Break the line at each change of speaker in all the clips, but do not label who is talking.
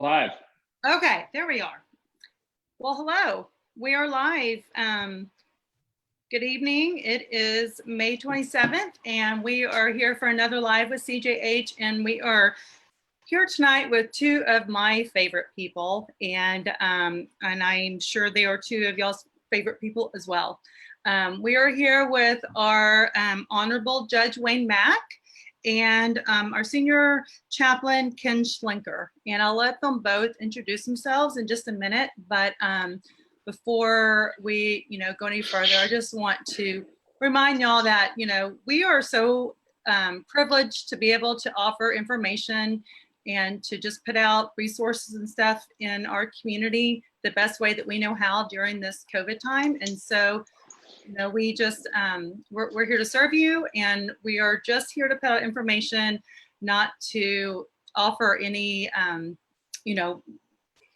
Live.
Okay, there we are. Well, hello. We are live. Good evening. It is May 27th, and we are here for another live with CJH, and we are here tonight with two of my favorite people, and I'm sure they are two of y'all's favorite people as well. We are here with our Honorable Judge Wayne Mack and our senior chaplain, Ken Schlenker. And I'll let them both introduce themselves in just a minute. But before we, go any further, I just want to remind y'all that, we are so privileged to be able to offer information and to just put out resources and stuff in our community the best way that we know how during this COVID time. And so, we just, we're here to serve you, and we are just here to put out information, not to offer any,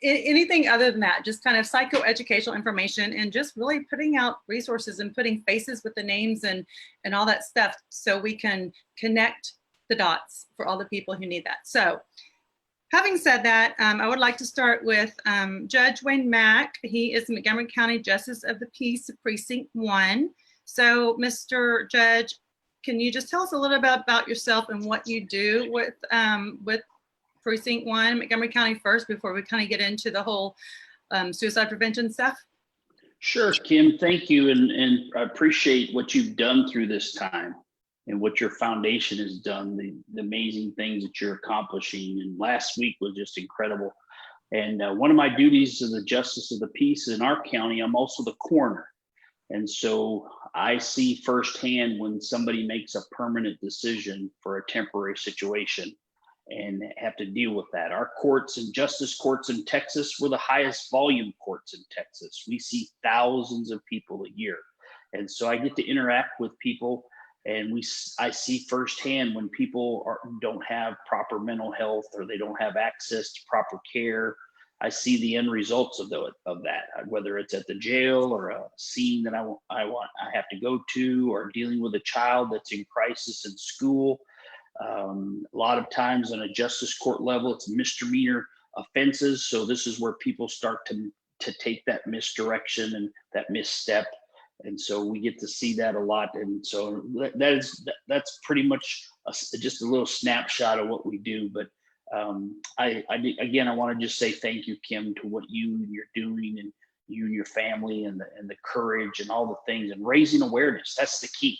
anything other than that, just kind of psychoeducational information and just really putting out resources and putting faces with the names and all that stuff so we can connect the dots for all the people who need that. So having said that, I would like to start with Judge Wayne Mack. He is the Montgomery County Justice of the Peace, Precinct 1. So, Mr. Judge, can you just tell us a little bit about yourself and what you do with Precinct 1, Montgomery County first, before we kind of get into the whole suicide prevention stuff?
Sure, Kim, thank you. And I appreciate what you've done through this time and what your foundation has done, the amazing things that you're accomplishing. And last week was just incredible. And one of my duties as the Justice of the Peace in our county, I'm also the coroner. And so I see firsthand when somebody makes a permanent decision for a temporary situation and have to deal with that. Our courts and justice courts in Texas were the highest volume courts in Texas. We see thousands of people a year. And so I get to interact with people, and I see firsthand when people don't have proper mental health or they don't have access to proper care. I see the end results of that, whether it's at the jail or a scene that I have to go to, or dealing with a child that's in crisis in school. A lot of times on a justice court level, it's misdemeanor offenses. So this is where people start to take that misdirection and that misstep. And so we get to see that a lot. And so that's pretty much just a little snapshot of what we do. But I want to just say thank you, Kim, to what you're doing, and you and your family, and the courage and all the things, and raising awareness. That's the key,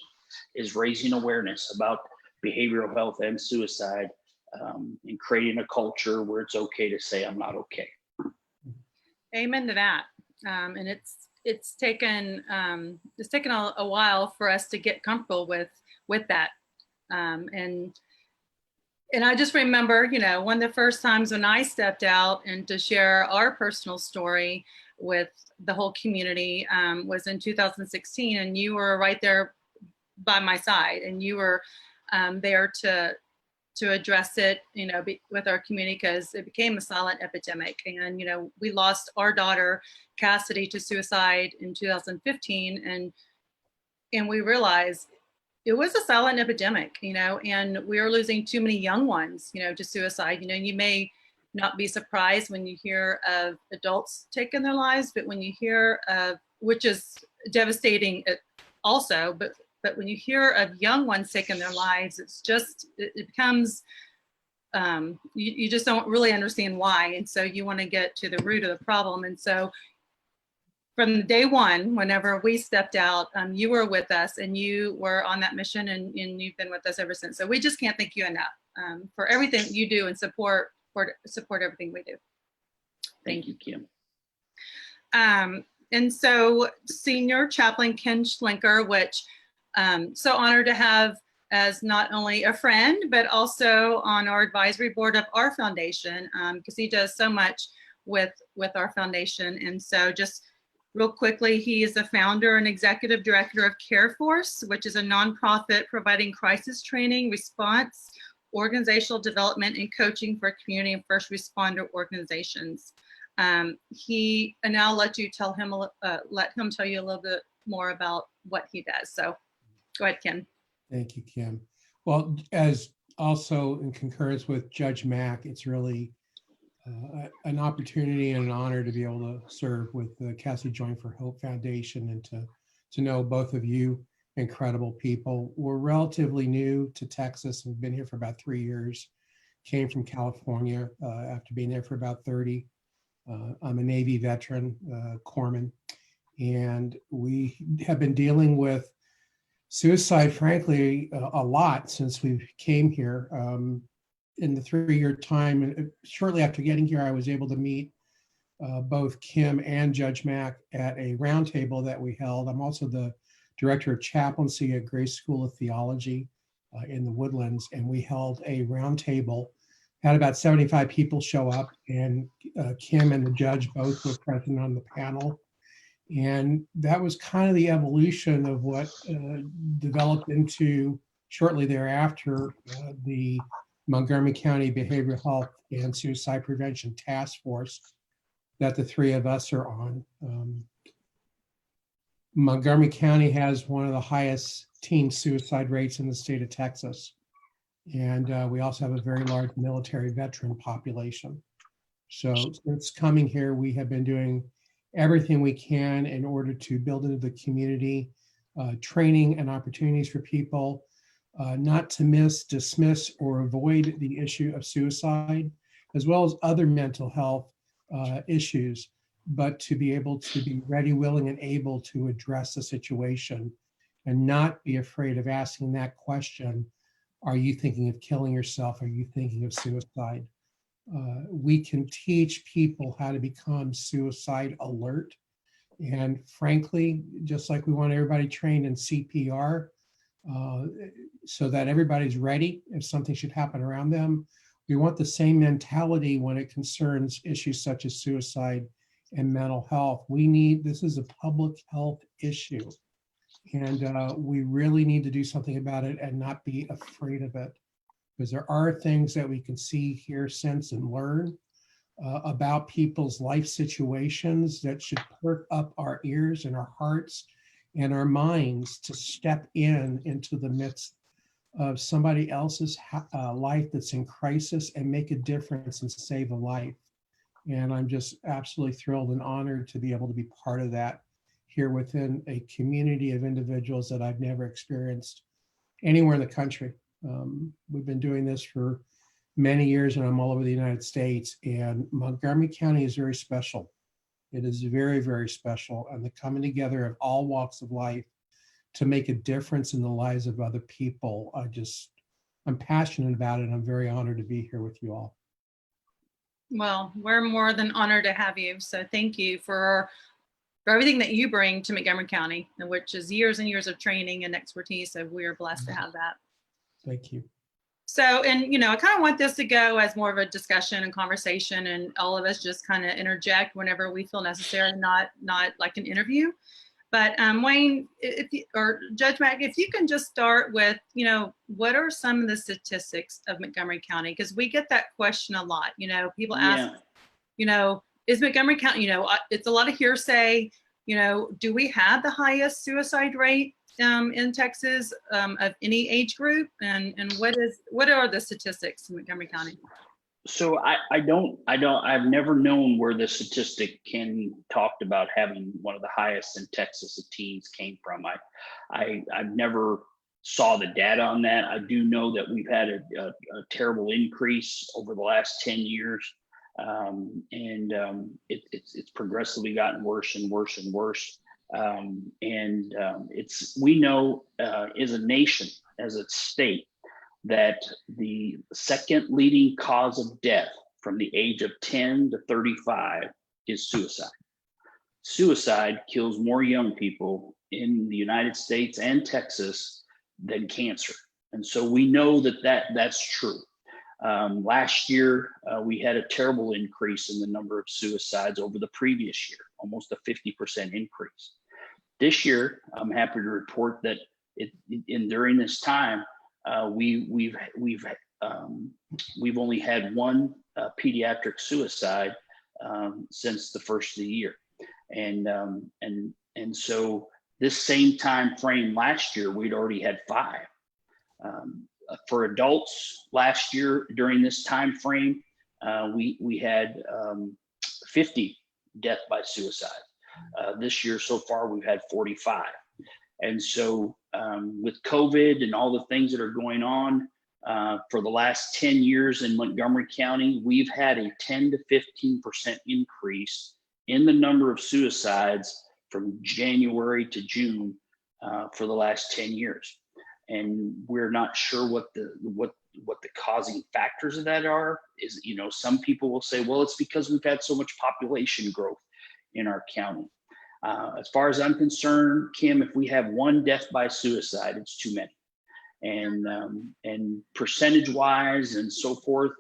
is raising awareness about behavioral health and suicide, and creating a culture where it's okay to say I'm not okay.
Amen to that. And it's taken a while for us to get comfortable with that. And I just remember, one of the first times when I stepped out and to share our personal story with the whole community was in 2016, and you were right there by my side, and you were there to address it, with our community, because it became a silent epidemic. And, we lost our daughter, Cassidy, to suicide in 2015. And we realized it was a silent epidemic, and we were losing too many young ones, to suicide. You may not be surprised when you hear of adults taking their lives, but when you hear of, which is devastating also, but when you hear of young ones taking their lives, it becomes, you just don't really understand why. And so you want to get to the root of the problem. And so from day one, whenever we stepped out, you were with us, and you were on that mission, and you've been with us ever since. So we just can't thank you enough for everything you do and support everything we do.
Thank you, Kim.
And so Senior Chaplain Ken Schlenker, which so honored to have as not only a friend, but also on our advisory board of our foundation, because he does so much with our foundation. And so just real quickly, he is the founder and executive director of CareForce, which is a nonprofit providing crisis training, response, organizational development, and coaching for community and first responder organizations. And I'll let you tell him, let him tell you a little bit more about what he does. So go ahead, Ken.
Thank you, Kim. Well, as also in concurrence with Judge Mack, it's really an opportunity and an honor to be able to serve with the Cassie Join for Hope Foundation and to know both of you incredible people. We're relatively new to Texas. We've been here for about 3 years. Came from California after being there for about 30. I'm a Navy veteran, corpsman, and we have been dealing with suicide, frankly, a lot since we came here. In the 3-year time, and shortly after getting here, I was able to meet both Kim and Judge Mack at a roundtable that we held. I'm also the director of chaplaincy at Grace School of Theology in the Woodlands, and we held a roundtable. Had about 75 people show up, and Kim and the judge both were present on the panel. And that was kind of the evolution of what developed into shortly thereafter the Montgomery County Behavioral Health and Suicide Prevention Task Force that the three of us are on. Montgomery County has one of the highest teen suicide rates in the state of Texas. And we also have a very large military veteran population. So since coming here, we have been doing everything we can in order to build into the community training and opportunities for people not to dismiss, or avoid the issue of suicide, as well as other mental health issues, but to be able to be ready, willing, and able to address the situation and not be afraid of asking that question. Are you thinking of killing yourself? Are you thinking of suicide? We can teach people how to become suicide alert. And frankly, just like we want everybody trained in CPR, so that everybody's ready if something should happen around them, we want the same mentality when it concerns issues such as suicide and mental health. This is a public health issue. And we really need to do something about it and not be afraid of it. Because there are things that we can see, hear, sense, and learn about people's life situations that should perk up our ears and our hearts and our minds to step into the midst of somebody else's life that's in crisis and make a difference and save a life. And I'm just absolutely thrilled and honored to be able to be part of that here within a community of individuals that I've never experienced anywhere in the country. We've been doing this for many years, and I'm all over the United States, and Montgomery County is very special. It is very, very special, and the coming together of all walks of life to make a difference in the lives of other people. I'm passionate about it, and I'm very honored to be here with you all.
Well, we're more than honored to have you. So thank you for everything that you bring to Montgomery County, which is years and years of training and expertise. So we're blessed to have that.
Thank you.
So, and I kind of want this to go as more of a discussion and conversation, and all of us just kind of interject whenever we feel necessary, not like an interview. But Wayne, or Judge Mack, if you can just start with, what are some of the statistics of Montgomery County? Because we get that question a lot. People ask, is Montgomery County, it's a lot of hearsay. Do we have the highest suicide rate in Texas of any age group? And what are the statistics in Montgomery County?
So I've never known where the statistic Ken talked about having one of the highest in Texas of teens came from. I've never saw the data on that. I do know that we've had a terrible increase over the last 10 years. It's progressively gotten worse and worse and worse. We know as a nation, as a state, that the second leading cause of death from the age of 10 to 35 is suicide. Suicide kills more young people in the United States and Texas than cancer. And so we know that's true. Last year, we had a terrible increase in the number of suicides over the previous year, almost a 50% increase. This year, I'm happy to report that during this time, we've only had one pediatric suicide since the first of the year, and so this same time frame last year, we'd already had 5. For adults last year during this time frame, we had 50 death by suicide. This year so far, we've had 45. And so with COVID and all the things that are going on, for the last 10 years in Montgomery County, we've had a 10 to 15% increase in the number of suicides from January to June for the last 10 years. And we're not sure what the causing factors of that are. Is, you know, some people will say, well, it's because we've had so much population growth in our county. As far as I'm concerned, Kim, if we have one death by suicide, it's too many. And percentage wise and so forth,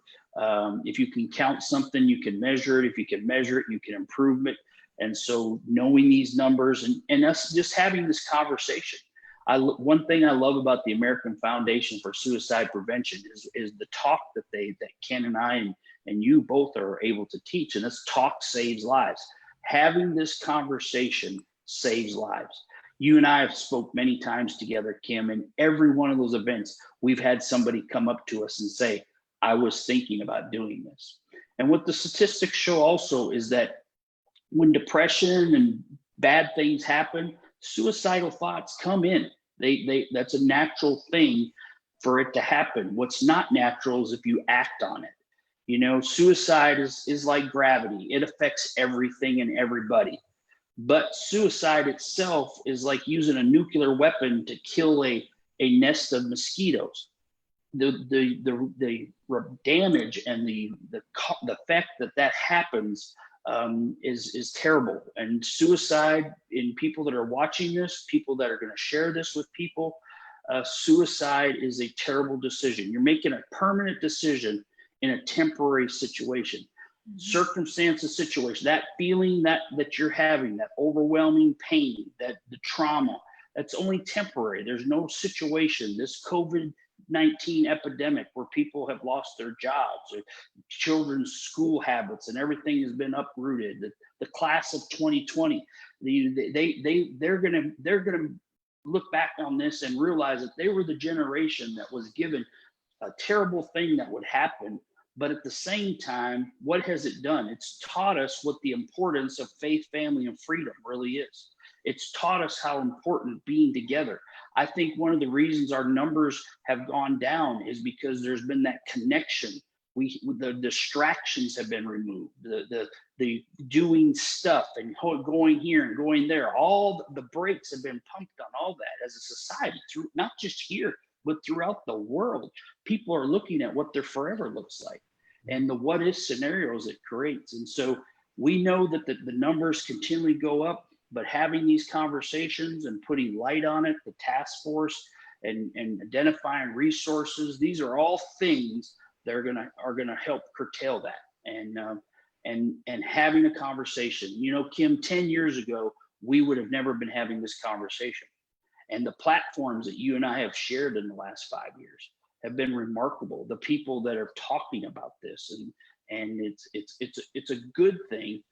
if you can count something, you can measure it. If you can measure it, you can improve it. And so knowing these numbers and us just having this conversation, one thing I love about the American Foundation for Suicide Prevention is the talk that Ken and I and you both are able to teach, and this talk saves lives. Having this conversation saves lives. You and I have spoke many times together, Kim, and every one of those events, we've had somebody come up to us and say, I was thinking about doing this. And what the statistics show also is that when depression and bad things happen, suicidal thoughts come in. That's a natural thing for it to happen. What's not natural is if you act on it. You know, suicide is like gravity. It affects everything and everybody. But suicide itself is like using a nuclear weapon to kill a nest of mosquitoes. The damage and the effect that happens is terrible. And suicide in people that are watching this, people that are going to share this with people, suicide is a terrible decision. You're making a permanent decision in a temporary situation. Circumstances, situation, that feeling that you're having, that overwhelming pain, that the trauma, that's only temporary. There's no situation, this COVID-19 epidemic where people have lost their jobs, or children's school habits, and everything has been uprooted. The class of 2020, they're gonna look back on this and realize that they were the generation that was given a terrible thing that would happen. But at the same time, what has it done? It's taught us what the importance of faith, family, and freedom really is. It's taught us how important being together. I think one of the reasons our numbers have gone down is because there's been that connection. The distractions have been removed. The doing stuff and going here and going there. All the brakes have been pumped on all that as a society, through not just here, but throughout the world. People are looking at what their forever looks like and the what if scenarios it creates. And so we know that the numbers continually go up, but having these conversations and putting light on it, the task force and identifying resources, these are all things that are gonna help curtail that. And having a conversation. You know, Kim, 10 years ago, we would have never been having this conversation. And the platforms that you and I have shared in the last 5 years have been remarkable. The people that are talking about this, and it's a good thing,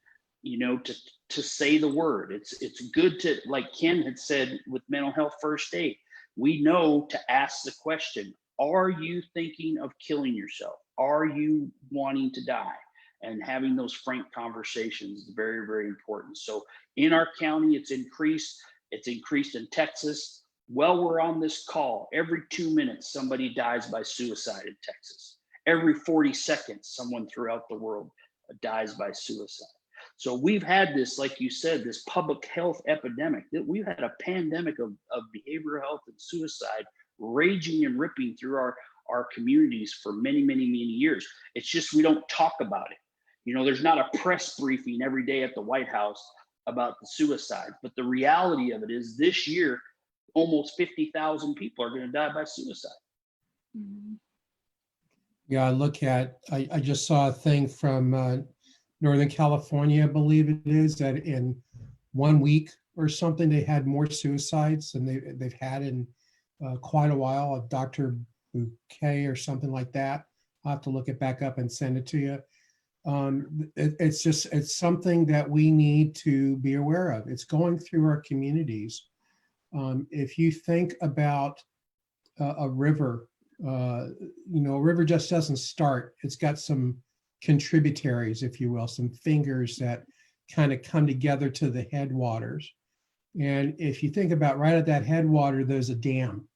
you know, to say the word. It's good to, like Ken had said with mental health first aid, we know to ask the question, are you thinking of killing yourself? Are you wanting to die? And having those frank conversations is very, very important. So in our county, it's increased. It's increased in Texas. Well, we're on this call. Every 2 minutes, somebody dies by suicide in Texas. Every 40 seconds, someone throughout the world dies by suicide. So we've had this, like you said, this public health epidemic. We've had a pandemic of behavioral health and suicide raging and ripping through our communities for many, many, many years. It's just we don't talk about it. You know, there's not a press briefing every day at the White House about the suicide, but the reality of it is this year, almost 50,000 people are going to die by suicide.
Yeah, I just saw a thing from Northern California, I believe it is, that in 1 week or something, they had more suicides than they've had in quite a while. A Dr. Bouquet or something like that. I'll have to look it back up and send it to you. It's something that we need to be aware of. It's going through our communities. If you think about a river, you know, a river just doesn't start. It's got some contributaries, if you will, some fingers that kind of come together to the headwaters. And if you think about right at that headwater, there's a dam.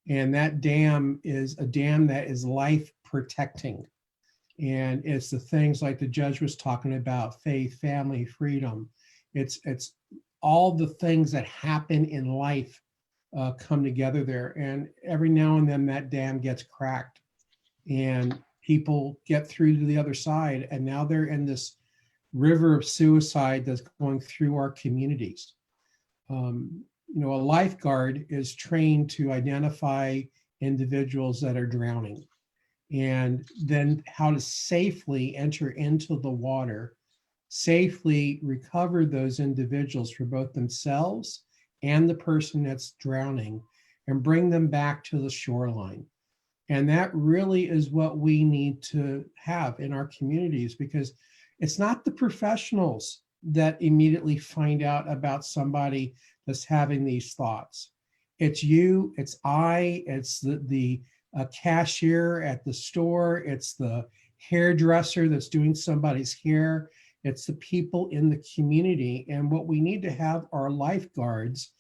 And that dam is a dam that is life protecting. And it's the things like the judge was talking about, faith, family, freedom. It's all the things that happen in life come together there. And every now and then that dam gets cracked and people get through to the other side. And now they're in this river of suicide that's going through our communities. A lifeguard is trained to identify individuals that are drowning and then how to safely enter into the water, safely recover those individuals for both themselves and the person that's drowning and bring them back to the shoreline. And that really is what we need to have in our communities, because it's not the professionals that immediately find out about somebody that's having these thoughts. It's you, it's I, it's the cashier at the store, it's the hairdresser that's doing somebody's hair, it's the people in the community. And what we need to have are lifeguards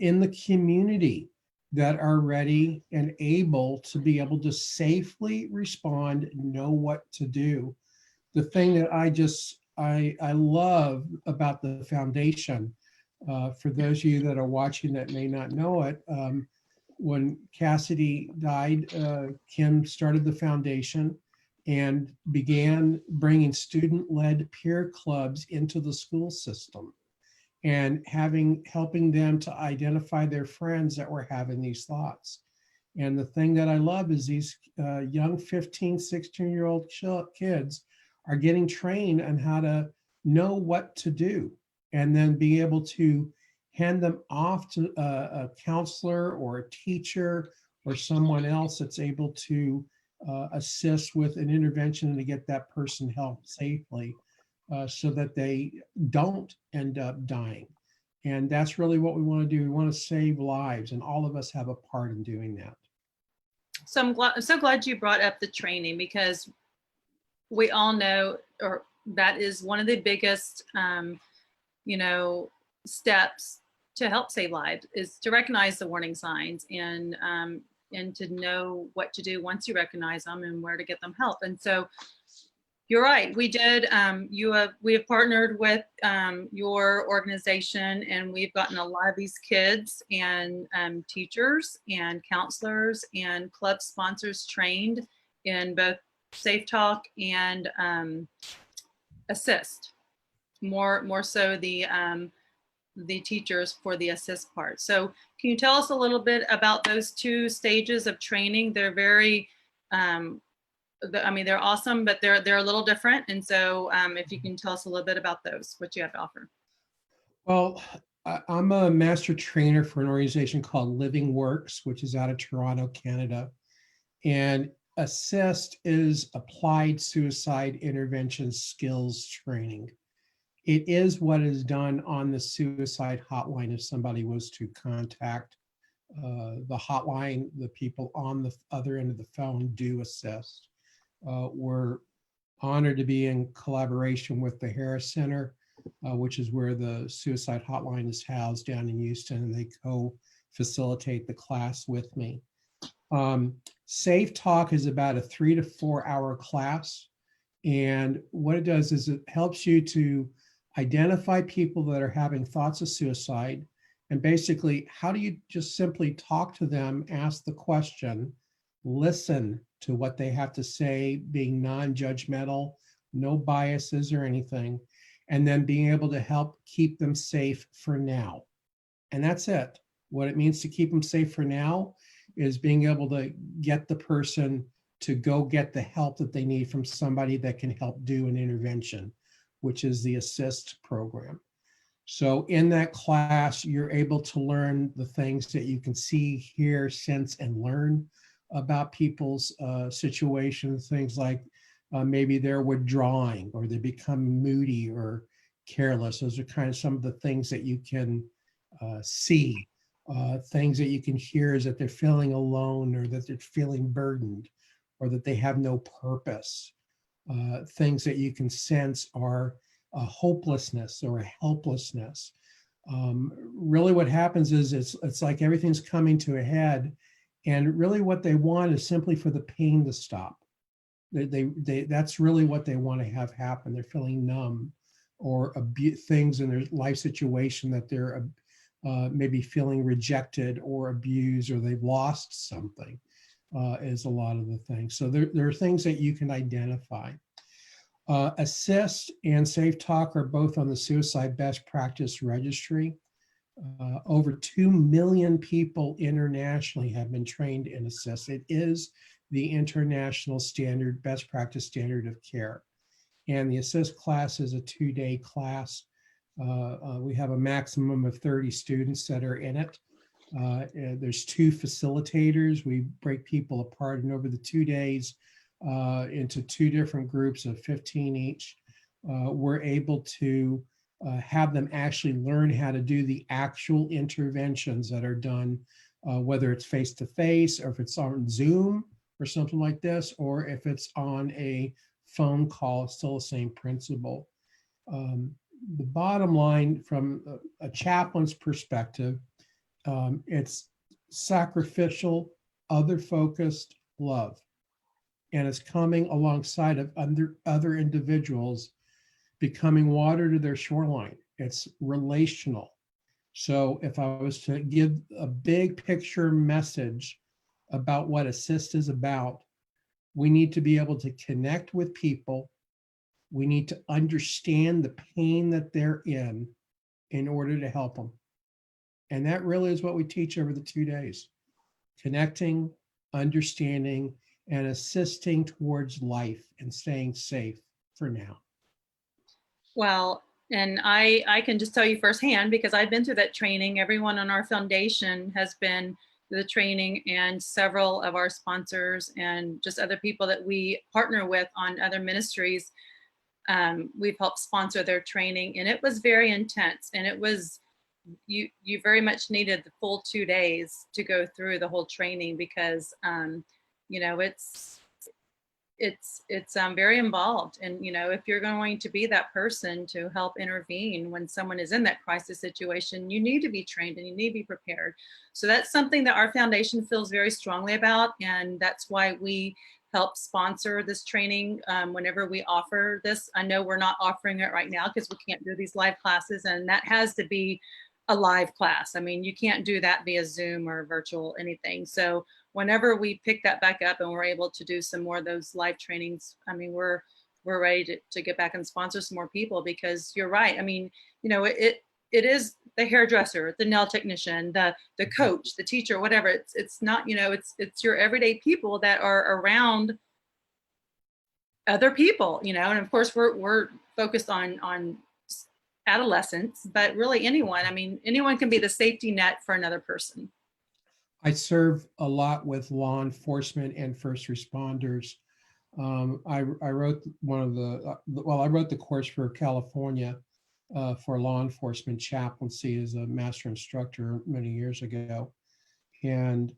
in the community that are ready and able to be able to safely respond, know what to do. The thing that I love about the foundation, for those of you that are watching that may not know it, when Cassidy died, Kim started the foundation and began bringing student-led peer clubs into the school system and helping them to identify their friends that were having these thoughts. And the thing that I love is these young 15, 16-year-old kids are getting trained on how to know what to do and then be able to hand them off to a counselor or a teacher or someone else that's able to assist with an intervention to get that person help safely so that they don't end up dying. And that's really what we want to do. We want to save lives, and all of us have a part in doing that.
So I'm so glad you brought up the training, because we all know, or that is one of the biggest, steps to help save lives, is to recognize the warning signs and to know what to do once you recognize them and where to get them help. And so you're right. We did. We have partnered with your organization, and we've gotten a lot of these kids and teachers and counselors and club sponsors trained in both Safe Talk and Assist. More so the teachers for the assist part. So can you tell us a little bit about those two stages of training? They're very they're awesome, but they're a little different. And so if you can tell us a little bit about those, what you have to offer.
Well, I'm a master trainer for an organization called Living Works, which is out of Toronto, Canada. And Assist is applied suicide intervention skills training. It is what is done on the suicide hotline if somebody was to contact the hotline. The people on the other end of the phone do assist. We're honored to be in collaboration with the Harris Center, which is where the suicide hotline is housed down in Houston, and they co-facilitate the class with me. Safe Talk is about a 3 to 4 hour class. And what it does is it helps you to identify people that are having thoughts of suicide. And basically, how do you just simply talk to them, ask the question, listen to what they have to say, being non-judgmental, no biases or anything, and then being able to help keep them safe for now. And that's it. What it means to keep them safe for now is being able to get the person to go get the help that they need from somebody that can help do an intervention, which is the Assist program. So in that class, you're able to learn the things that you can see, hear, sense, and learn about people's situations, things like maybe they're withdrawing or they become moody or careless. Those are kind of some of the things that you can see. Things that you can hear is that they're feeling alone, or that they're feeling burdened, or that they have no purpose. things that you can sense are a hopelessness or a helplessness. Really what happens is it's like everything's coming to a head, and really what they want is simply for the pain to stop. That's really what they want to have happen. They're feeling numb, or things in their life situation that they're maybe feeling rejected or abused, or they've lost something, is a lot of the things. So there are things that you can identify. Assist and Safe Talk are both on the Suicide Best Practice Registry. Over 2 million people internationally have been trained in Assist. It is the international standard, best practice standard of care. And the Assist class is a 2-day class. We have a maximum of 30 students that are in it. There's 2 facilitators. We break people apart, and over the 2 days into 2 different groups of 15 each, we're able to have them actually learn how to do the actual interventions that are done, whether it's face-to-face, or if it's on Zoom or something like this, or if it's on a phone call, it's still the same principle. The bottom line from a chaplain's perspective, it's sacrificial, other-focused love. And it's coming alongside of other individuals, becoming water to their shoreline. It's relational. So if I was to give a big picture message about what Assist is about, we need to be able to connect with people. We need to understand the pain that they're in order to help them. And that really is what we teach over the 2 days: connecting, understanding, and assisting towards life and staying safe for now.
Well, and I can just tell you firsthand, because I've been through that training. Everyone on our foundation has been through the training, and several of our sponsors and just other people that we partner with on other ministries, we've helped sponsor their training, and it was very intense. And it was, you very much needed the full 2 days to go through the whole training, because you know, it's very involved. And, you know, if you're going to be that person to help intervene when someone is in that crisis situation, you need to be trained and you need to be prepared. So that's something that our foundation feels very strongly about. And that's why we help sponsor this training whenever we offer this. I know we're not offering it right now because we can't do these live classes, and that has to be a live class. I mean, you can't do that via Zoom or virtual anything. So whenever we pick that back up and we're able to do some more of those live trainings, I mean, we're ready to get back and sponsor some more people, because you're right. I mean, you know, it is the hairdresser, the nail technician, the coach, the teacher, whatever. It's not, you know, it's your everyday people that are around other people, you know. And of course we're focused on adolescents, but really anyone. I mean, anyone can be the safety net for another person.
I serve a lot with law enforcement and first responders. I wrote I wrote the course for California for law enforcement chaplaincy as a master instructor many years ago. And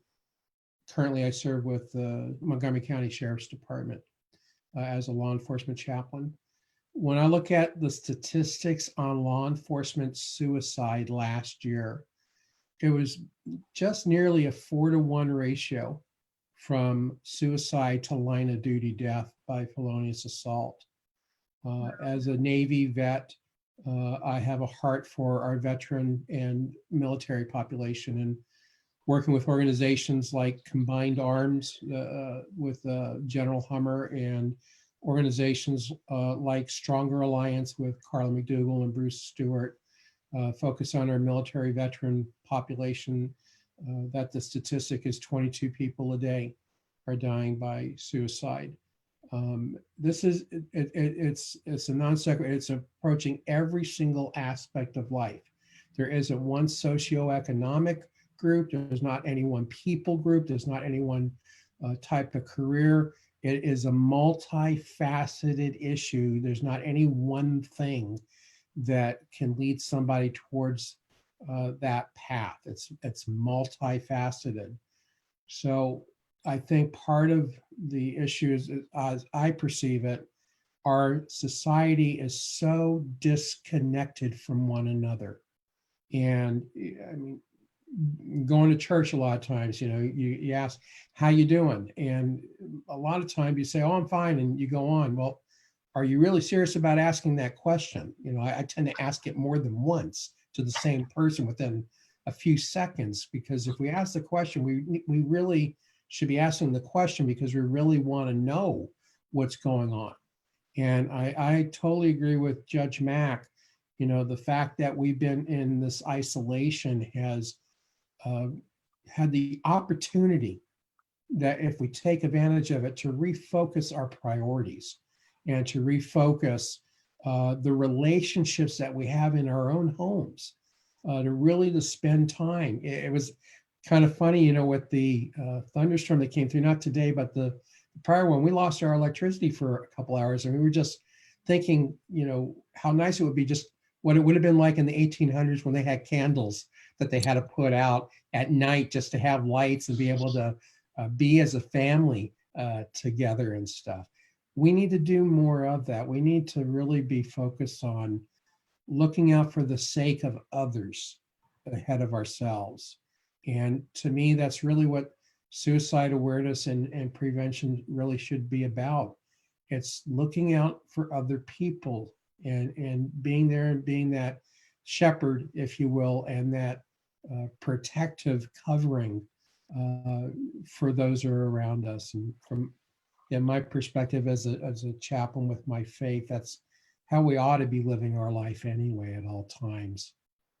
currently I serve with the Montgomery County Sheriff's Department as a law enforcement chaplain. When I look at the statistics on law enforcement suicide last year, it was just nearly a 4-to-1 ratio from suicide to line of duty death by felonious assault. As a Navy vet, I have a heart for our veteran and military population, and working with organizations like Combined Arms with General Hummer, and organizations like Stronger Alliance with Carla McDougall and Bruce Stewart, focus on our military veteran population, that the statistic is 22 people a day are dying by suicide. This is, it's a non-sequitur. It's approaching every single aspect of life. There isn't one socioeconomic group. There's not any one people group. There's not any one type of career. It is a multifaceted issue. There's not any one thing that can lead somebody towards that path. It's multifaceted. So I think part of the issue is, as I perceive it, our society is so disconnected from one another. And I mean, going to church a lot of times, you ask, how you doing? And a lot of times you say, oh, I'm fine. And you go on. Well, are you really serious about asking that question? I tend to ask it more than once to the same person within a few seconds, because if we ask the question, we really should be asking the question because we really want to know what's going on. And I totally agree with Judge Mack. The fact that we've been in this isolation has had the opportunity that if we take advantage of it to refocus our priorities and to refocus the relationships that we have in our own homes, to spend time. It was kind of funny, with the thunderstorm that came through, not today, but the prior one, we lost our electricity for a couple hours, and we were just thinking, how nice it would be, just what it would have been like in the 1800s when they had candles that they had to put out at night just to have lights and be able to be as a family together and stuff. We need to do more of that. We need to really be focused on looking out for the sake of others ahead of ourselves. And to me, that's really what suicide awareness and prevention really should be about. It's looking out for other people and being there and being that shepherd, if you will, and that protective covering for those who are around us. And from my perspective as a chaplain with my faith, that's how we ought to be living our life anyway at all times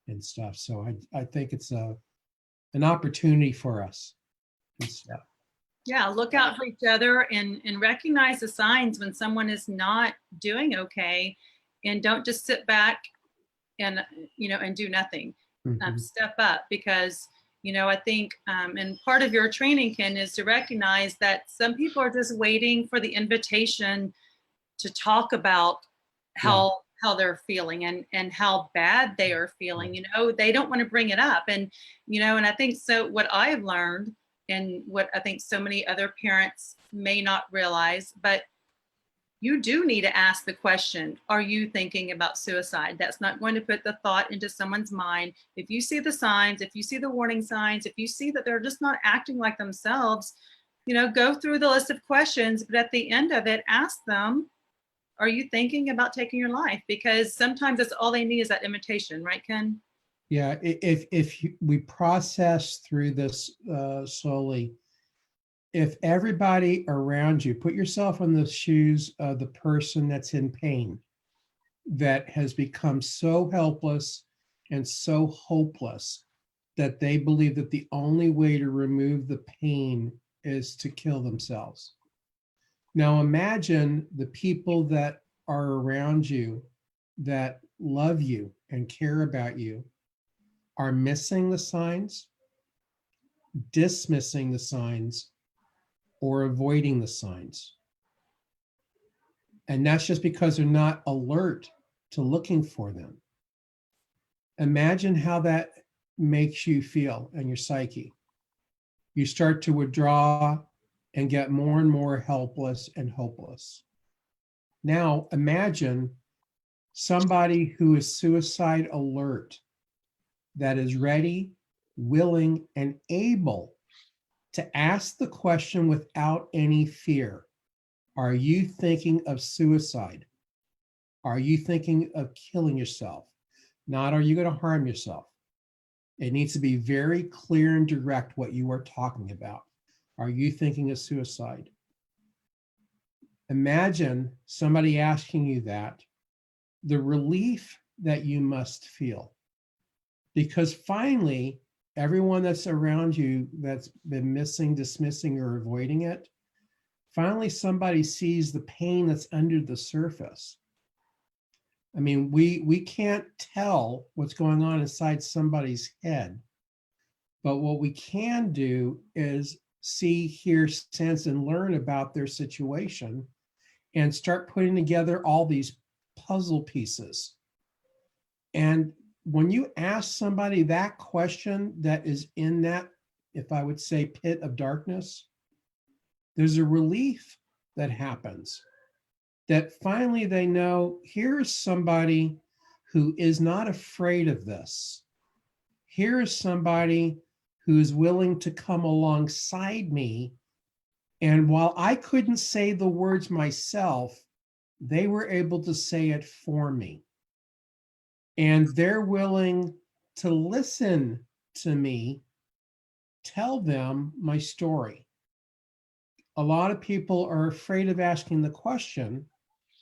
and stuff. So I think it's an opportunity for us and stuff.
Yeah, look out for each other and recognize the signs when someone is not doing okay, and don't just sit back and and do nothing.
Mhm.
Step up, because I think and part of your training, Ken, is to recognize that some people are just waiting for the invitation to talk about how they're feeling and how bad they are feeling. They don't want to bring it up, and and I think so. What I've learned, and what I think so many other parents may not realize, but you do need to ask the question, are you thinking about suicide? That's not going to put the thought into someone's mind. If you see the signs, if you see the warning signs, if you see that they're just not acting like themselves, go through the list of questions, but at the end of it, ask them, are you thinking about taking your life? Because sometimes that's all they need is that invitation, right, Ken?
Yeah, if we process through this slowly, if everybody around you, put yourself in the shoes of the person that's in pain, that has become so helpless and so hopeless that they believe that the only way to remove the pain is to kill themselves. Now imagine the people that are around you that love you and care about you are missing the signs, dismissing the signs, or avoiding the signs. And that's just because they're not alert to looking for them. Imagine how that makes you feel in your psyche. You start to withdraw and get more and more helpless and hopeless. Now imagine somebody who is suicide alert, that is ready, willing, and able to ask the question without any fear. Are you thinking of suicide? Are you thinking of killing yourself? Not, are you going to harm yourself? It needs to be very clear and direct what you are talking about. Are you thinking of suicide? Imagine somebody asking you that, the relief that you must feel. Because finally, everyone that's around you that's been missing, dismissing, or avoiding it, finally somebody sees the pain that's under the surface. I mean, we can't tell what's going on inside somebody's head, but what we can do is see, hear, sense, and learn about their situation and start putting together all these puzzle pieces. And when you ask somebody that question that is in that, if I would say, pit of darkness, there's a relief that happens. that finally they know, here's somebody who is not afraid of this. Here is somebody who is willing to come alongside me. And while I couldn't say the words myself, they were able to say it for me. And they're willing to listen to me tell them my story. A lot of people are afraid of asking the question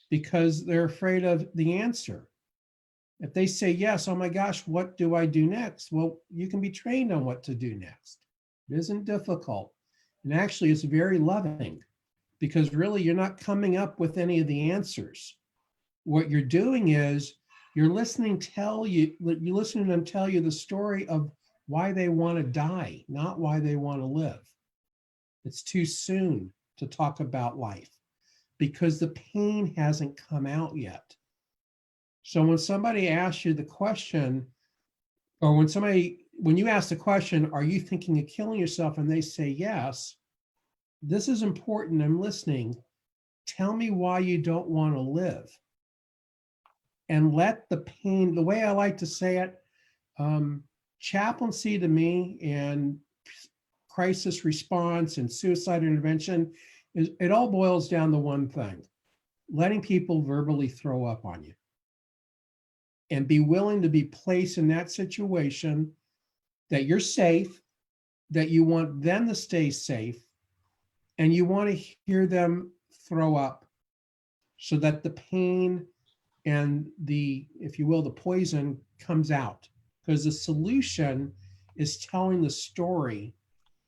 because they're afraid of the answer. If they say yes, oh my gosh, what do I do next? Well, you can be trained on what to do next. It isn't difficult. And actually, it's very loving because really you're not coming up with any of the answers. What you're doing is you're listening to them tell you the story of why they want to die, not why they want to live. It's too soon to talk about life because the pain hasn't come out yet. So when somebody asks you the question, or when you ask the question, are you thinking of killing yourself? And they say yes, this is important. I'm listening. Tell me why you don't want to live. And let the pain, the way I like to say it, chaplaincy to me and crisis response and suicide intervention, it all boils down to one thing: letting people verbally throw up on you. And be willing to be placed in that situation that you're safe, that you want them to stay safe, and you want to hear them throw up so that the pain and the, if you will, the poison comes out. Because the solution is telling the story.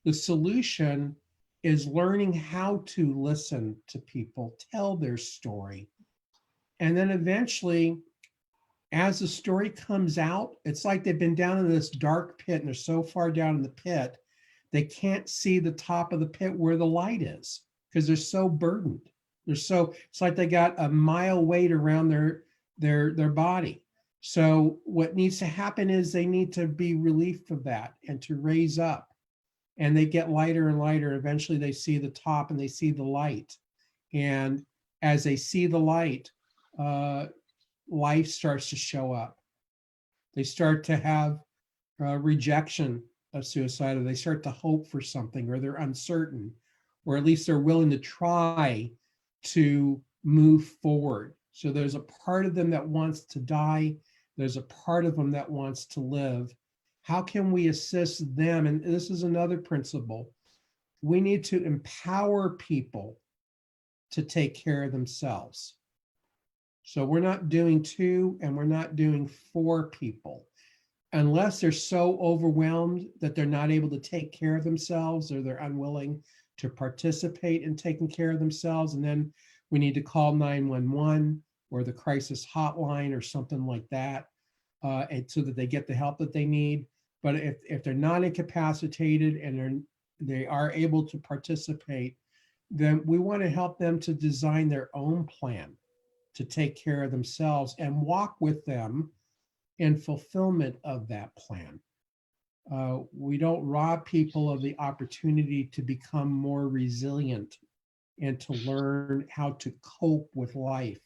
The solution is learning how to listen to people, tell their story. And then eventually, as the story comes out, it's like they've been down in this dark pit and they're so far down in the pit, they can't see the top of the pit where the light is because they're so burdened. It's like they got a mile weight around their body. So what needs to happen is they need to be relieved of that and to raise up, and they get lighter and lighter. Eventually they see the top and they see the light. And as they see the light, life starts to show up. They start to have rejection of suicide, or they start to hope for something, or they're uncertain, or at least they're willing to try to move forward. So there's a part of them that wants to die. There's a part of them that wants to live. How can we assist them? And this is another principle. We need to empower people to take care of themselves. So we're not doing to and we're not doing for people unless they're so overwhelmed that they're not able to take care of themselves, or they're unwilling to participate in taking care of themselves. And then we need to call 911 or the crisis hotline or something like that, and so that they get the help that they need. But if they're not incapacitated and they are able to participate, then we want to help them to design their own plan to take care of themselves and walk with them in fulfillment of that plan. We don't rob people of the opportunity to become more resilient and to learn how to cope with life,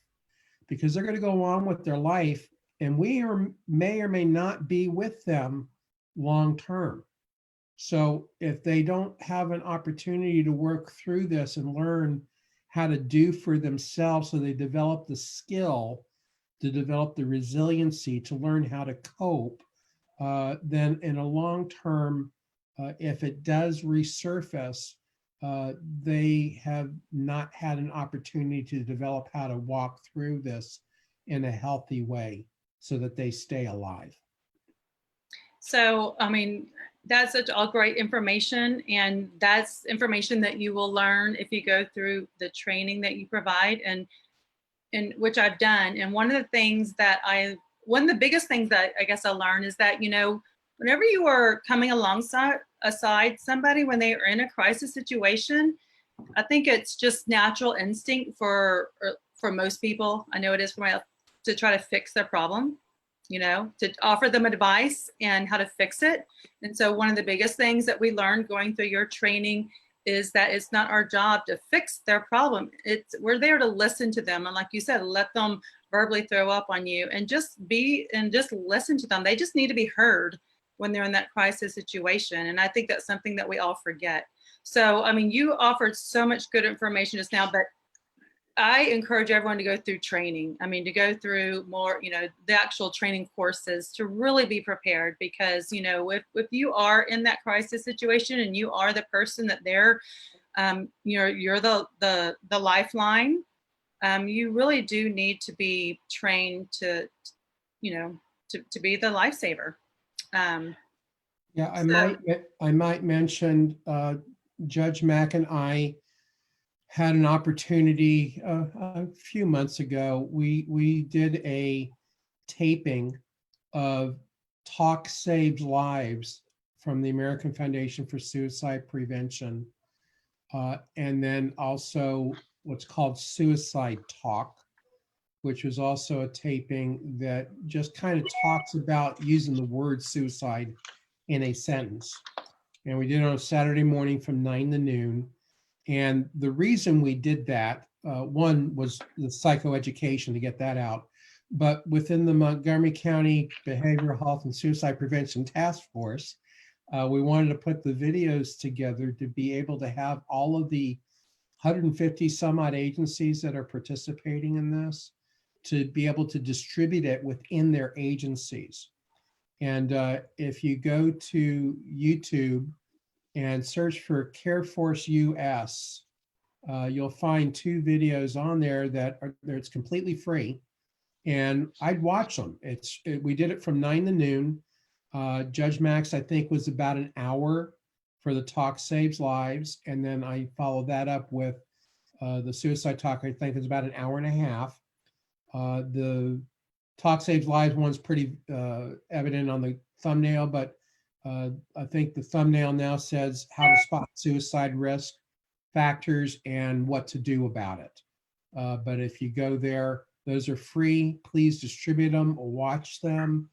because they're going to go on with their life and we may or may not be with them long term. So if they don't have an opportunity to work through this and learn how to do for themselves, so they develop the skill, to develop the resiliency, to learn how to cope, then in a long term, if it does resurface, they have not had an opportunity to develop how to walk through this in a healthy way so that they stay alive.
So, I mean, that's such all great information, and that's information that you will learn if you go through the training that you provide, and which I've done. And one of the biggest things that I guess I learned is that, whenever you are coming alongside somebody when they are in a crisis situation, I think it's just natural instinct for most people. I know it is for myself, to try to fix their problem, to offer them advice and how to fix it. And so one of the biggest things that we learned going through your training is that it's not our job to fix their problem. We're there to listen to them. And like you said, let them verbally throw up on you and just listen to them. They just need to be heard when they're in that crisis situation. And I think that's something that we all forget. So, I mean, you offered so much good information just now, but I encourage everyone to go through training. I mean, to go through more, the actual training courses to really be prepared, because, if you are in that crisis situation and you are the person that you're the lifeline, you really do need to be trained to be the lifesaver.
Yeah, I might mention Judge Mack and I had an opportunity a few months ago. We did a taping of Talk Saves Lives from the American Foundation for Suicide Prevention, and then also what's called Suicide Talk, which was also a taping that just kind of talks about using the word suicide in a sentence. And we did it on a Saturday morning from 9 to noon. And the reason we did that, one was the psychoeducation, to get that out. But within the Montgomery County Behavioral Health and Suicide Prevention Task Force, we wanted to put the videos together to be able to have all of the 150 some odd agencies that are participating in this, to be able to distribute it within their agencies. And if you go to YouTube and search for CareForce US, you'll find 2 videos on there it's completely free, and I'd watch them. We did it from 9 to noon. Judge Max, I think, was about an hour for the Talk Saves Lives, and then I followed that up with the Suicide Talk. I think it's about an hour and a half. The Talk Saves Lives one's pretty evident on the thumbnail, but I think the thumbnail now says how to spot suicide risk factors and what to do about it. But if you go there, those are free. Please distribute them, watch them,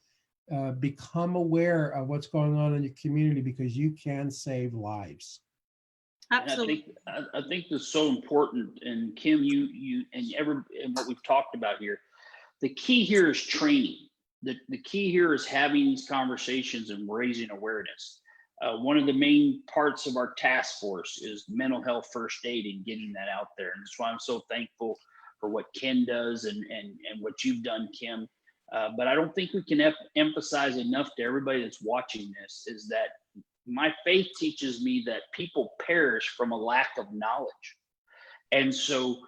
become aware of what's going on in your community, because you can save lives.
Absolutely.
I think that's so important. And Kim, you and what we've talked about here, the key here is training. The key here is having these conversations and raising awareness. One of the main parts of our task force is mental health first aid and getting that out there. And that's why I'm so thankful for what Ken does and what you've done, Kim. But I don't think we can emphasize enough to everybody that's watching this is that my faith teaches me that people perish from a lack of knowledge. And so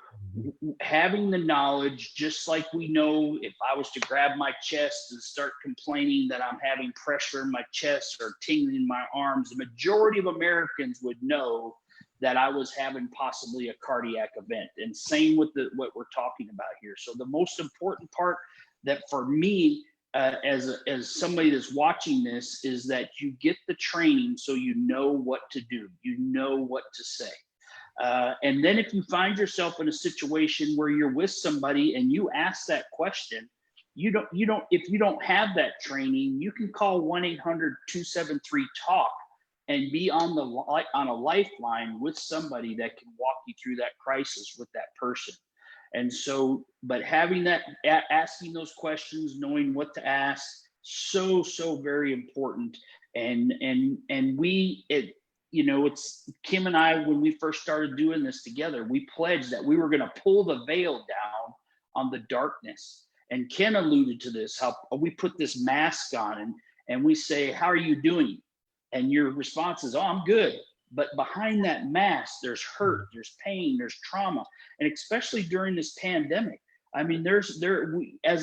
having the knowledge, just like we know, if I was to grab my chest and start complaining that I'm having pressure in my chest or tingling in my arms, the majority of Americans would know that I was having possibly a cardiac event. And same with what we're talking about here. So the most important part that for me, as somebody that's watching this, is that you get the training so you know what to do, you know what to say. And then if you find yourself in a situation where you're with somebody and you ask that question, if you don't have that training, you can call 1-800-273-TALK and be on a lifeline with somebody that can walk you through that crisis with that person. And so, but having that, asking those questions, knowing what to ask, so very important. And it's Kim and I, when we first started doing this together, we pledged that we were going to pull the veil down on the darkness. And Ken alluded to this, how we put this mask on and we say, how are you doing? And your response is, oh, I'm good. But behind that mask, there's hurt, there's pain, there's trauma. And especially during this pandemic, I mean, as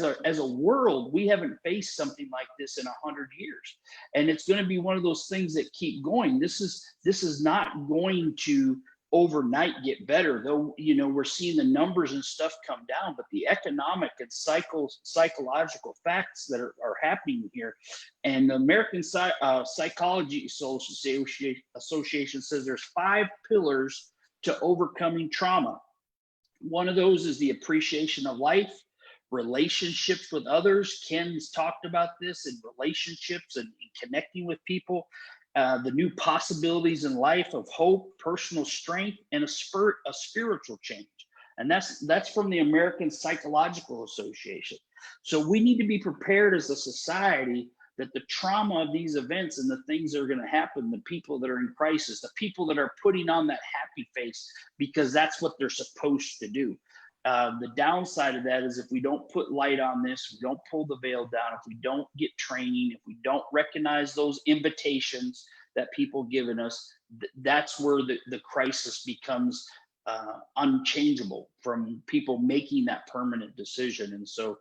a world, we haven't faced something like this in 100 years. And it's going to be one of those things that keep going. This is not going to overnight get better, though, we're seeing the numbers and stuff come down, but the economic and psychological facts that are happening here. And the American Psychology Association says there's 5 pillars to overcoming trauma. One of those is the appreciation of life, relationships with others. Ken's talked about this, in relationships and connecting with people. the new possibilities in life of hope, personal strength, and a spiritual change. And that's from the American Psychological Association. So we need to be prepared as a society that the trauma of these events and the things that are going to happen, the people that are in crisis, the people that are putting on that happy face because that's what they're supposed to do. The downside of that is if we don't put light on this, we don't pull the veil down, if we don't get training, if we don't recognize those invitations that people given us, that's where the crisis becomes unchangeable from people making that permanent decision. And so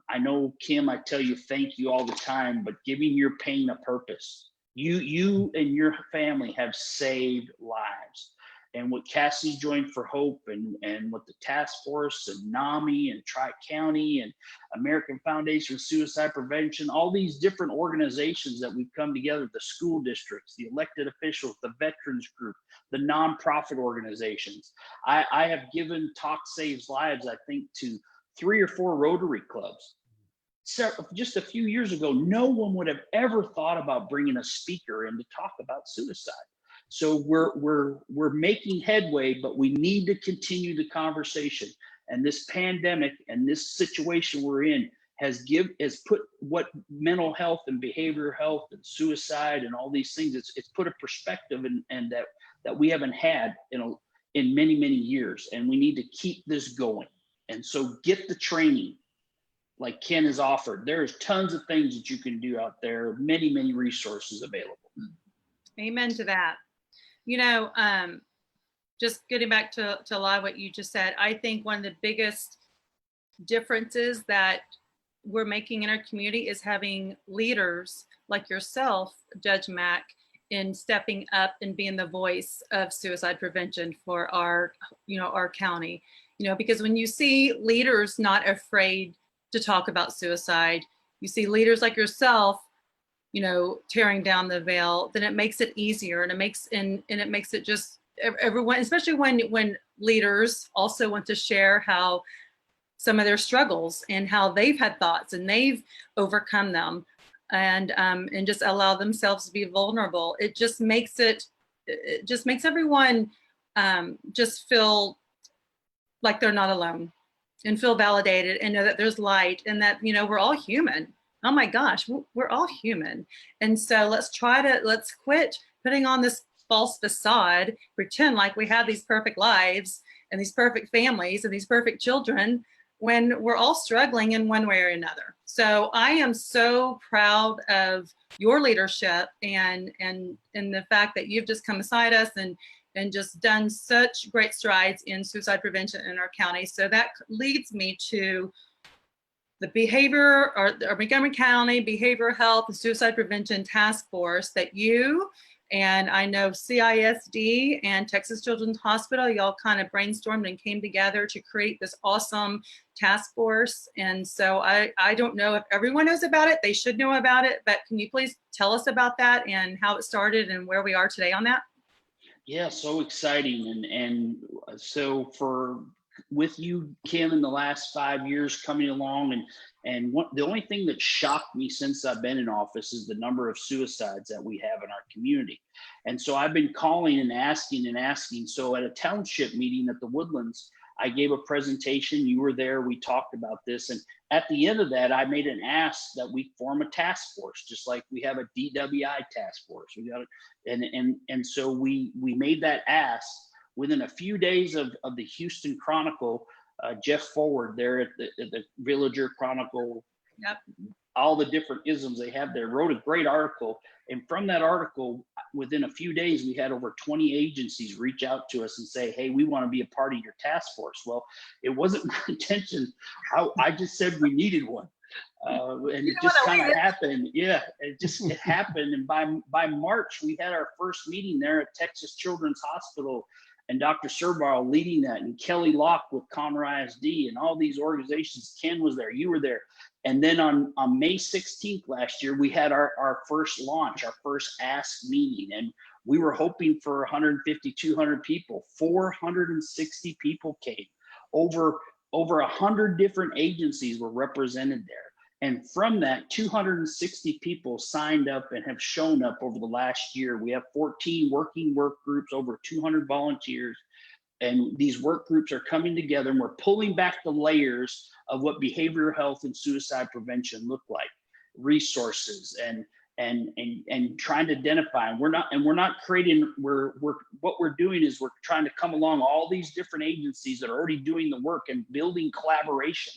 I know, Kim, I tell you, thank you all the time, but giving your pain a purpose. You and your family have saved lives. And what Cassie joined for Hope and what the task force and NAMI and Tri-County and American Foundation for Suicide Prevention, all these different organizations that we've come together, the school districts, the elected officials, the veterans group, the nonprofit organizations. I have given Talk Saves Lives, I think, to 3 or 4 Rotary clubs. So just a few years ago, no one would have ever thought about bringing a speaker in to talk about suicide. So we're making headway, but we need to continue the conversation. And this pandemic and this situation we're in has put what mental health and behavioral health and suicide and all these things. It's put a perspective and that we haven't had in many years, and we need to keep this going. And so get the training like Ken has offered. There's tons of things that you can do out there, many resources available.
Amen to that. You know, just getting back to a lot of what you just said, I think one of the biggest differences that we're making in our community is having leaders like yourself, Judge Mack, in stepping up and being the voice of suicide prevention for our county. Because when you see leaders not afraid to talk about suicide, you see leaders like yourself, tearing down the veil, then it makes it easier, and it makes it just everyone, especially when leaders also want to share how some of their struggles and how they've had thoughts and they've overcome them, and just allow themselves to be vulnerable. It just makes everyone just feel like they're not alone and feel validated and know that there's light and that, we're all human. Oh my gosh, we're all human. And so let's quit putting on this false facade, pretend like we have these perfect lives and these perfect families and these perfect children when we're all struggling in one way or another. So I am so proud of your leadership and the fact that you've just come beside us and just done such great strides in suicide prevention in our county. So that leads me to the Montgomery County Behavioral Health and Suicide Prevention Task Force that you and I know CISD and Texas Children's Hospital, y'all kind of brainstormed and came together to create this awesome task force. And so I don't know if everyone knows about it. They should know about it, but can you please tell us about that and how it started and where we are today on that?
Yeah, so exciting. And so with you, Kim, in the last 5 years coming along, the only thing that shocked me since I've been in office is the number of suicides that we have in our community. And so I've been calling and asking. So at a township meeting at the Woodlands, I gave a presentation. You were there. We talked about this. And at the end of that, I made an ask that we form a task force, just like we have a DWI task force. And so we made that ask. Within a few days of the Houston Chronicle, Jeff Forward there at the Villager Chronicle,
yep,
all the different isms they have there, wrote a great article. And from that article, within a few days, we had over 20 agencies reach out to us and say, hey, we want to be a part of your task force. Well, it wasn't my intention. I just said we needed one. And it just kind of happened. Yeah, it happened. And by March, we had our first meeting there at Texas Children's Hospital, and Dr. Serbaro leading that, and Kelly Locke with Conroe ISD, and all these organizations. Ken was there, you were there. And then on May 16th last year, we had our first launch, our first Ask meeting, and we were hoping for 150, 200 people. 460 people came. Over 100 different agencies were represented there. And from that, 260 people signed up and have shown up over the last year. We have 14 working work groups, over 200 volunteers. And these work groups are coming together, and we're pulling back the layers of what behavioral health and suicide prevention look like, resources and trying to identify. And we're not creating, what we're doing is we're trying to come along all these different agencies that are already doing the work and building collaboration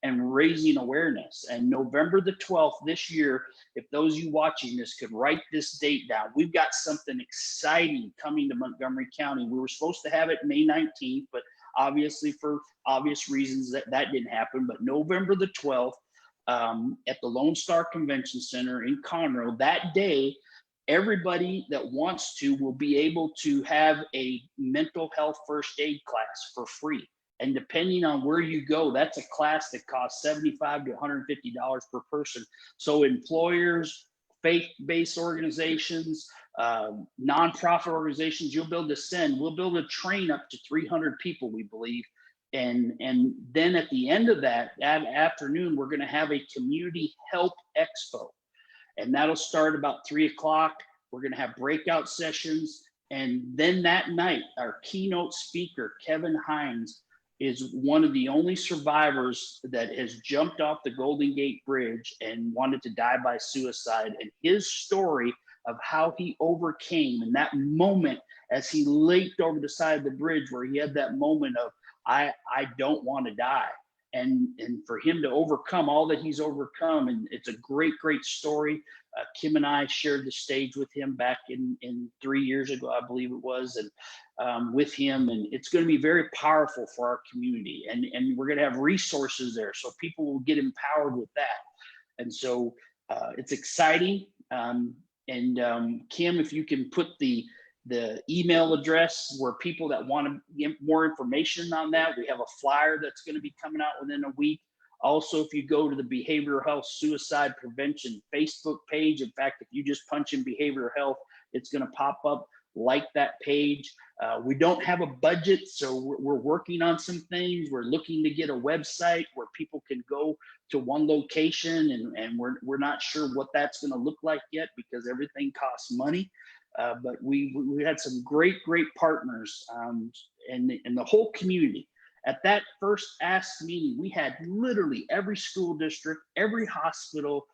and raising awareness. And November the 12th this year, if those of you watching this could write this date down, we've got something exciting coming to Montgomery County. We were supposed to have it May 19th, but obviously for obvious reasons that didn't happen. But November the 12th at the Lone Star Convention Center in Conroe, that day, everybody that wants to will be able to have a mental health first aid class for free. And depending on where you go, that's a class that costs $75 to $150 per person. So employers, faith-based organizations, nonprofit organizations, we'll be able to train up to 300 people, we believe. And then at the end of that afternoon, we're going to have a community help expo. And that'll start about 3 o'clock. We're going to have breakout sessions. And then that night, our keynote speaker, Kevin Hines, is one of the only survivors that has jumped off the Golden Gate Bridge and wanted to die by suicide. And his story of how he overcame in that moment as he leaped over the side of the bridge, where he had that moment of, I don't want to die. And for him to overcome all that he's overcome. And it's a great, great story. Kim and I shared the stage with him back in 3 years ago, I believe it was, and with him. And it's going to be very powerful for our community. And we're going to have resources there, so people will get empowered with that. And so it's exciting. Kim, if you can put the email address where people that want to get more information on that, we have a flyer that's going to be coming out within a week. Also, if you go to the Behavioral Health Suicide Prevention Facebook page, in fact, if you just punch in behavioral health, it's going to pop up. Like that page. We don't have a budget, so we're working on some things. We're looking to get a website where people can go to one location, and we're not sure what that's going to look like yet, because everything costs money. But we had some great partners and the whole community. At that first Ask meeting, we had literally every school district, every hospital,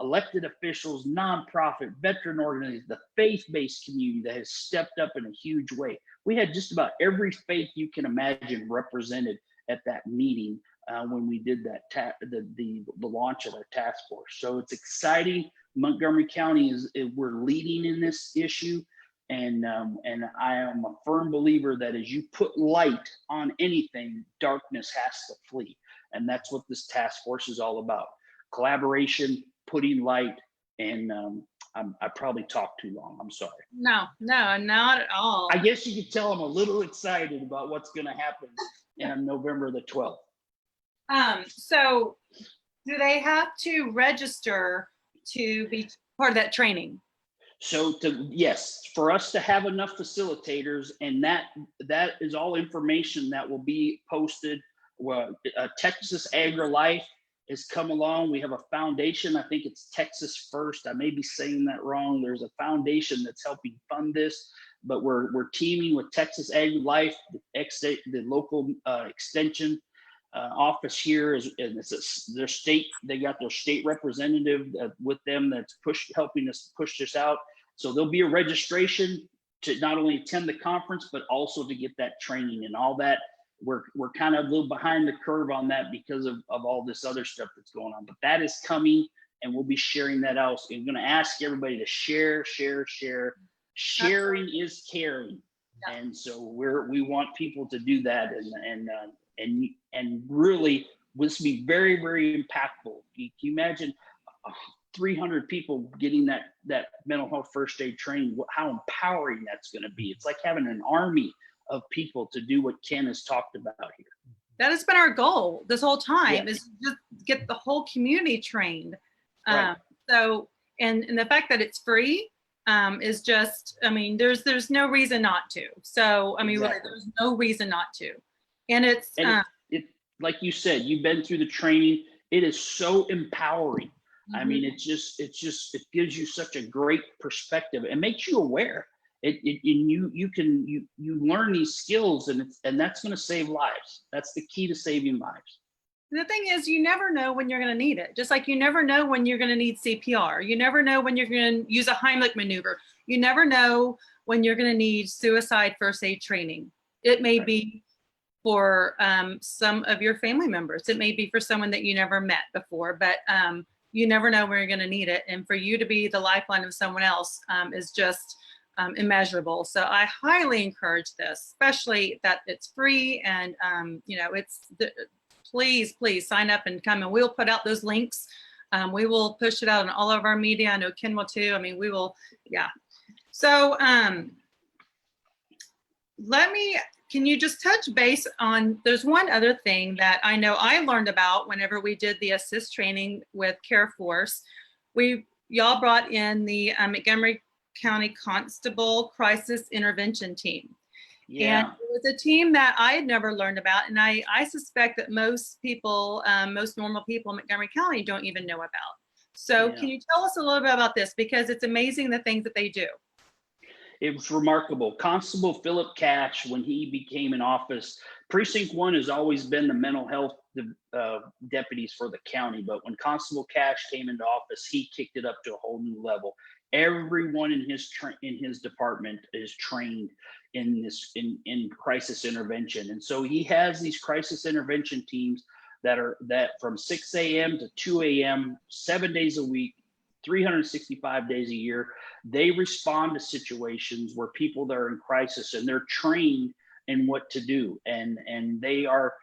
elected officials, nonprofit, veteran organizations, the faith-based community that has stepped up in a huge way. We had just about every faith you can imagine represented at that meeting when we did that the launch of our task force. So it's exciting. Montgomery County we're leading in this issue. And I am a firm believer that as you put light on anything, darkness has to flee. And that's what this task force is all about. Collaboration, putting light, and I probably talked too long. I'm sorry.
No, not at all.
I guess you could tell I'm a little excited about what's going to happen on November the 12th.
So do they have to register to be part of that training?
So yes, for us to have enough facilitators, and that is all information that will be posted. Well, Texas Agri-Life has come along. We have a foundation. I think it's Texas First. I may be saying that wrong. There's a foundation that's helping fund this, but we're teaming with Texas Agri-Life, the local extension office here their state. They got their state representative with them that's helping us push this out. So there'll be a registration to not only attend the conference, but also to get that training and all that. We're kind of a little behind the curve on that because of all this other stuff that's going on, but that is coming, and we'll be sharing that out. So I'm going to ask everybody to share. Sharing is caring. Yeah. And so we want people to do that, and really this will be very, very impactful. Can you imagine 300 people getting that mental health first aid training? How empowering that's going to be. It's like having an army of people to do what Ken has talked about here. That
has been our goal this whole time, is just get the whole community trained. Right. So, and the fact that it's free is just, I mean, there's no reason not to. So, I mean, exactly. Really, there's no reason not to. And it's,
like you said, you've been through the training. It is so empowering. I mean,
Mhm.
it gives you such a great perspective. It makes you aware. And you learn these skills, and that's going to save lives. That's the key to saving lives.
The thing is, you never know when you're going to need it. Just like you never know when you're going to need CPR. You never know when you're going to use a Heimlich maneuver. You never know when you're going to need suicide first aid training. It may
Right.
be for some of your family members. It may be for someone that you never met before, but you never know when you're going to need it. And for you to be the lifeline of someone else is just immeasurable. So I highly encourage this, especially that it's free and please sign up and come, and we'll put out those links. We will push it out on all of our media. I know Ken will too. I mean, we will, yeah. So can you just touch base on, there's one other thing that I know I learned about whenever we did the assist training with Care Force. Y'all brought in the Montgomery County Constable Crisis Intervention Team.
Yeah.
And it was a team that I had never learned about. And I suspect that most people, most normal people in Montgomery County don't even know about. So
Yeah.
can you tell us a little bit about this? Because it's amazing the things that they do.
It was remarkable. Constable Philip Cash, when he became in office, Precinct 1 has always been the mental health deputies for the county. But when Constable Cash came into office, he kicked it up to a whole new level. Everyone in his department is trained in crisis intervention, and so he has these crisis intervention teams that from 6 a.m. to 2 a.m. 7 days a week, 365 days a year. They respond to situations where people that are in crisis, and they're trained in what to do. And they are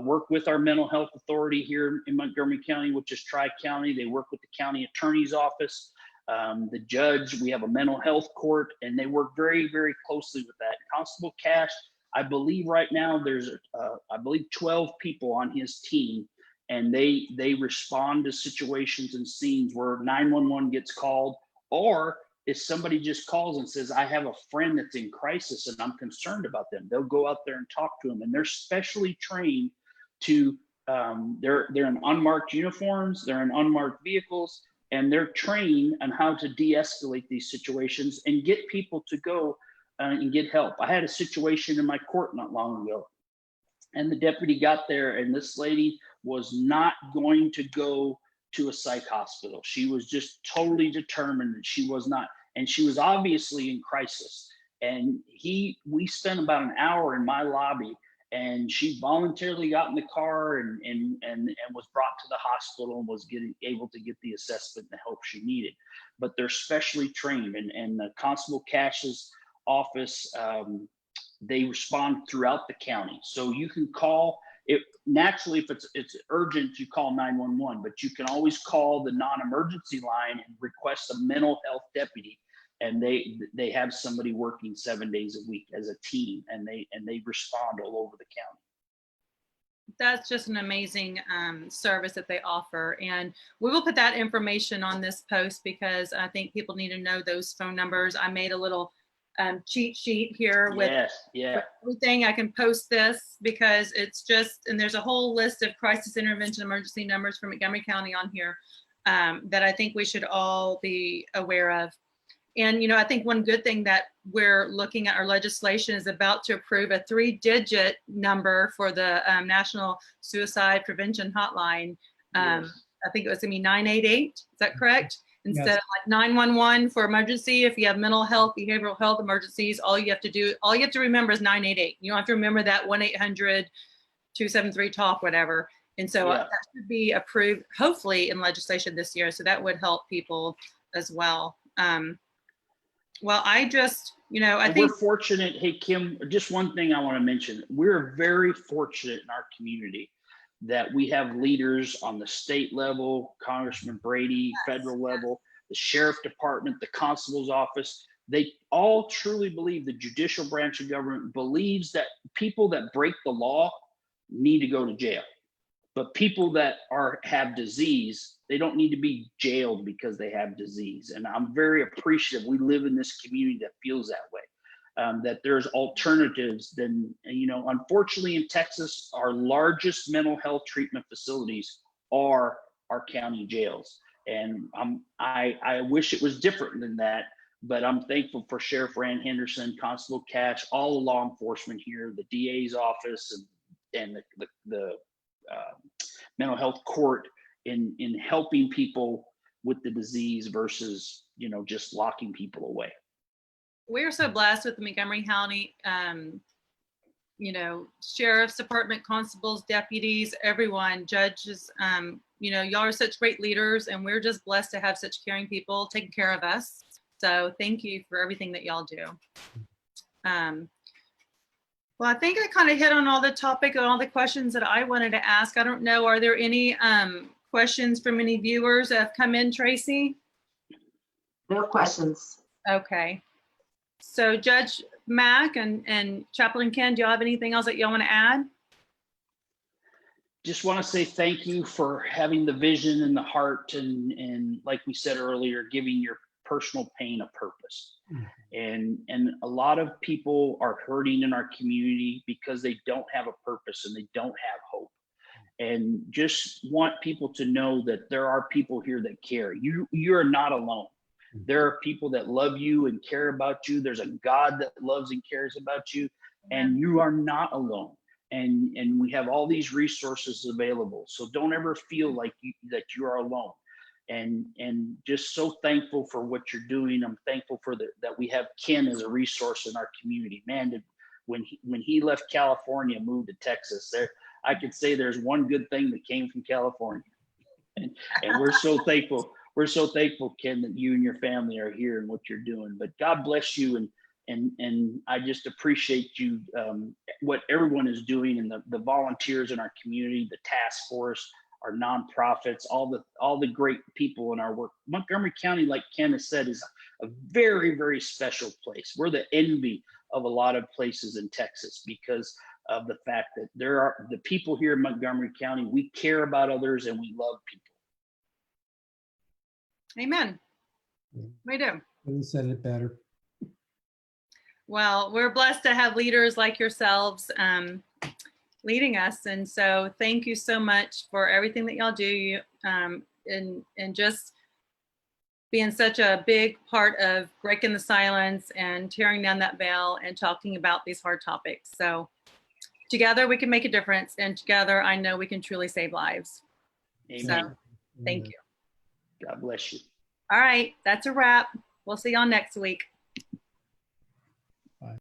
work with our mental health authority here in Montgomery County, which is Tri-County. They work with the county attorney's office, the judge. We have a mental health court, and they work very, very closely with that. Constable Cash, I believe right now there's, I believe 12 people on his team, and they respond to situations and scenes where 911 gets called, or if somebody just calls and says, I have a friend that's in crisis and I'm concerned about them, they'll go out there and talk to them. And they're specially trained to, they're in unmarked uniforms, they're in unmarked vehicles, and they're trained on how to de-escalate these situations and get people to go and get help. I had a situation in my court not long ago, and the deputy got there, and this lady was not going to go to a psych hospital. She was just totally determined that she was not, and she was obviously in crisis. And we spent about an hour in my lobby, and she voluntarily got in the car and was brought to the hospital and was able to get the assessment and the help she needed. But they're specially trained, and the Constable Cash's office, they respond throughout the county. So you can call it naturally, if it's urgent, you call 911, but you can always call the non-emergency line and request a mental health deputy. And they have somebody working 7 days a week as a team, and they respond all over the county.
That's just an amazing service that they offer. And we will put that information on this post because I think people need to know those phone numbers. I made a little cheat sheet here with everything. I can post this because it's just, and there's a whole list of crisis intervention emergency numbers from Montgomery County on here that I think we should all be aware of. And, I think one good thing that we're looking at, our legislation is about to approve a 3-digit number for the National Suicide Prevention Hotline.
Yes.
I think it was gonna be 988, is that correct? Instead
Yes.
of like 911 for emergency. If you have mental health, behavioral health emergencies, all you have to remember is 988. You don't have to remember that 1-800-273-TALK, whatever. And so that should be approved, hopefully, in legislation this year. So that would help people as well. Well, I just, I think
we're fortunate. Hey, Kim, just one thing I want to mention. We're very fortunate in our community that we have leaders on the state level, Congressman Brady, federal level, the sheriff department, the constable's office. They all truly believe, the judicial branch of government believes, that people that break the law need to go to jail. But people that have disease, they don't need to be jailed because they have disease. And I'm very appreciative. We live in this community that feels that way, that there's alternatives than, unfortunately in Texas, our largest mental health treatment facilities are our county jails. And I wish it was different than that, but I'm thankful for Sheriff Rand Henderson, Constable Cash, all the law enforcement here, the DA's office, and the mental health court in helping people with the disease versus, just locking people away.
We're so blessed with the Montgomery County, sheriff's department, constables, deputies, everyone, judges, y'all are such great leaders, and we're just blessed to have such caring people taking care of us. So thank you for everything that y'all do. Well, I think I kind of hit on all the topic and all the questions that I wanted to ask. I don't know, are there any questions from any viewers that have come in, Tracy?
No questions.
Okay. So Judge Mack and Chaplain Ken, do y'all have anything else that y'all want to add?
Just want to say thank you for having the vision and the heart, and like we said earlier, giving your personal pain a purpose. And a lot of people are hurting in our community because they don't have a purpose and they don't have hope. And just want people to know that there are people here that care. You're not alone. There are people that love you and care about you. There's a God that loves and cares about you, and you are not alone. And we have all these resources available. So don't ever feel like that you are alone. And just so thankful for what you're doing. I'm thankful for that we have Ken as a resource in our community. Man, when he left California, moved to Texas, I could say there's one good thing that came from California. And we're so thankful. We're so thankful, Ken, that you and your family are here and what you're doing. But God bless you, and I just appreciate you, what everyone is doing, and the volunteers in our community, the task force, our nonprofits, all the great people in our work. Montgomery County, like Ken has said, is a very, very special place. We're the envy of a lot of places in Texas because of the fact that there are the people here in Montgomery County. We care about others and we love people.
Amen. We do.
You said it better.
Well, we're blessed to have leaders like yourselves leading us. And so thank you so much for everything that y'all do, and just being such a big part of breaking the silence and tearing down that veil and talking about these hard topics. So together we can make a difference, and together I know we can truly save lives.
Amen.
So thank you.
God bless you.
All right, that's a wrap. We'll see y'all next week.